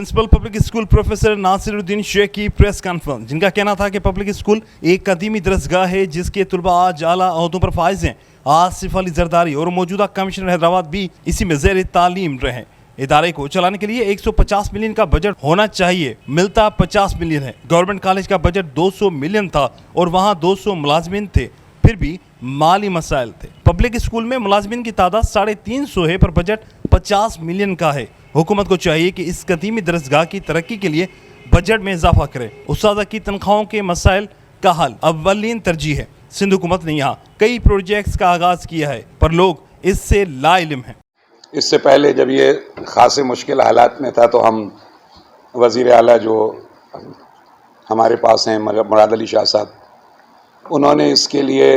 Principal public school professor Nasiruddin Sheikh की press conference, जिनका कहना था कि पब्लिक स्कूल एक कदीमी दरसगाह है जिसके तलबा आज आला ओहदों पर फाइज हैं। आसिफ अली जरदारी और मौजूदा कमिश्नर हैदराबाद भी इसी में ज़ेर तालीम रहे। इदारे को चलाने के लिए 150 मिलियन का बजट होना चाहिए, मिलता 50 मिलियन है। गवर्नमेंट कॉलेज का बजट 200 मिलियन था और वहाँ 200 मुलाजमीन थे, फिर भी माली मसाइल थे। पब्लिक स्कूल में मुलाजमीन की तादाद 350 है पर बजट 50 मिलियन का है। हुकूमत को चाहिए कि इस कदीमी दरसगाह की तरक्की के लिए बजट में इजाफा करे। उस्ताद की तनख्वाहों के मसाइल का हल अव्वलीन तरजीह है। सिंध हुकूमत ने यहाँ कई प्रोजेक्ट्स का आगाज किया है पर लोग इससे लाइल्म हैं। इससे पहले जब ये खासे मुश्किल हालात में था तो हम वज़ीर आला जो हमारे पास हैं मुराद अली शाह साहब, उन्होंने इसके लिए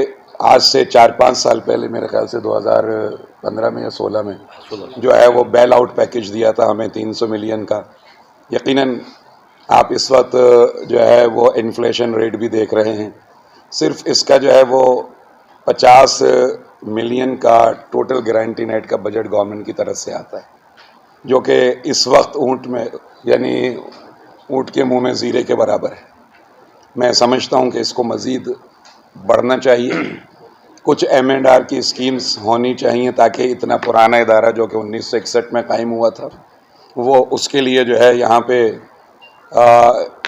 आज से 4-5 साल पहले, मेरे ख्याल से 2015 में या 16 में जो है वो बेल आउट पैकेज दिया था हमें 300 मिलियन का। यकीनन आप इस वक्त जो है वो इन्फ्लेशन रेट भी देख रहे हैं। सिर्फ इसका जो है वो 50 मिलियन का टोटल गारंटी नेट का बजट गवर्नमेंट की तरफ से आता है, जो कि इस वक्त ऊँट में यानी ऊँट के मुंह में ज़ीरे के बराबर है। मैं समझता हूँ कि इसको मज़ीद बढ़ना चाहिए। कुछ M&R की स्कीम्स होनी चाहिए ताकि इतना पुराना इदारा जो कि 1961 में कायम हुआ था वो उसके लिए जो है यहाँ पे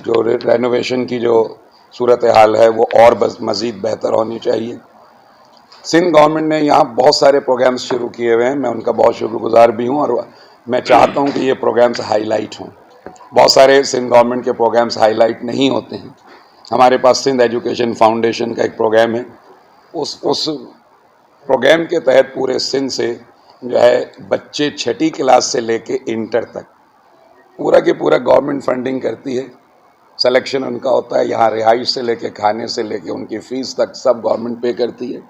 जो रेनोवेशन की जो सूरत हाल है वो और मज़ीद बेहतर होनी चाहिए। सिंध गवर्नमेंट ने यहाँ बहुत सारे प्रोग्राम्स शुरू किए हुए हैं, मैं उनका बहुत शुक्रगुजार भी हूँ और मैं चाहता हूँ कि ये प्रोग्राम्स हाईलाइट हों। बहुत सारे सिंध गवर्नमेंट के प्रोग्राम्स हाईलाइट नहीं होते हैं। हमारे पास सिंध एजुकेशन फाउंडेशन का एक प्रोग्राम है, उस प्रोग्राम के तहत पूरे सिंध से जो है बच्चे 6ठी क्लास से लेके इंटर तक पूरा के पूरा गवर्नमेंट फंडिंग करती है। सिलेक्शन उनका होता है, यहाँ रिहाइश से लेके खाने से लेके उनकी फ़ीस तक सब गवर्नमेंट पे करती है।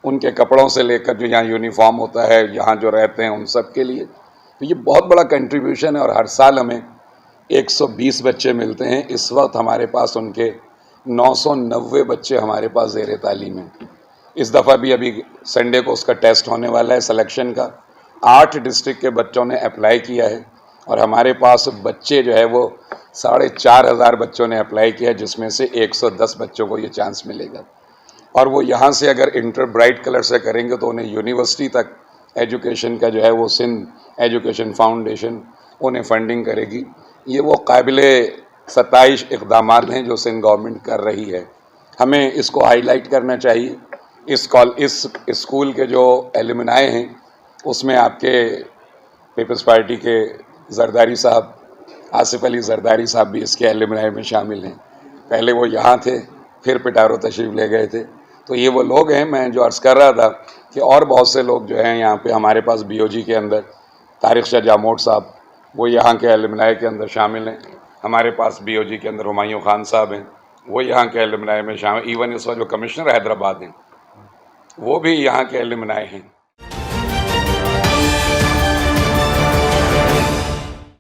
उनके कपड़ों से लेकर जो यहाँ यूनिफॉर्म होता है, यहाँ जो रहते हैं उन सब के लिए, तो ये बहुत बड़ा कंट्रीब्यूशन है। और हर साल हमें 120 बच्चे मिलते हैं। इस वक्त हमारे पास उनके 990 बच्चे हमारे पास ज़ेर तालीम हैं। इस दफ़ा भी अभी संडे को उसका टेस्ट होने वाला है सिलेक्शन का। 8 डिस्ट्रिक्ट के बच्चों ने अप्लाई किया है और हमारे पास बच्चे जो है वो 4,500 बच्चों ने अप्लाई किया है, जिसमें से 110 बच्चों को ये चांस मिलेगा। और वो यहाँ से अगर इंटर ब्राइट कलर से करेंगे तो उन्हें यूनिवर्सिटी तक एजुकेशन का जो है वो सिंध एजुकेशन फाउंडेशन उन्हें फंडिंग करेगी। ये वो काबिले 27 इक़दामात हैं जो सिंध गवर्नमेंट कर रही है। हमें इसको हाईलाइट करना चाहिए। इस स्कूल के जो एलुमनाई हैं उसमें आपके पीपल्स पार्टी के जरदारी साहब, आसिफ अली जरदारी साहब भी इसके एलुमनाई में शामिल हैं। पहले वो यहाँ थे, फिर पिटारो तशरीफ़ ले गए थे। तो ये वो लोग हैं। मैं जो अर्ज़ कर रहा था कि और बहुत से लोग जो हैं यहाँ पे हमारे पास BOG के अंदर तारिक शाह जामोट साहब वो यहाँ के एलुमनाई के अंदर शामिल हैं। हमारे पास BOG के अंदर हुमायूं खान साहब हैं, वो यहाँ के एलुमनाई में शामिल। इवन इस वक्त जो कमिश्नर हैदराबाद हैं वो भी यहाँ के एलुमनाई हैं।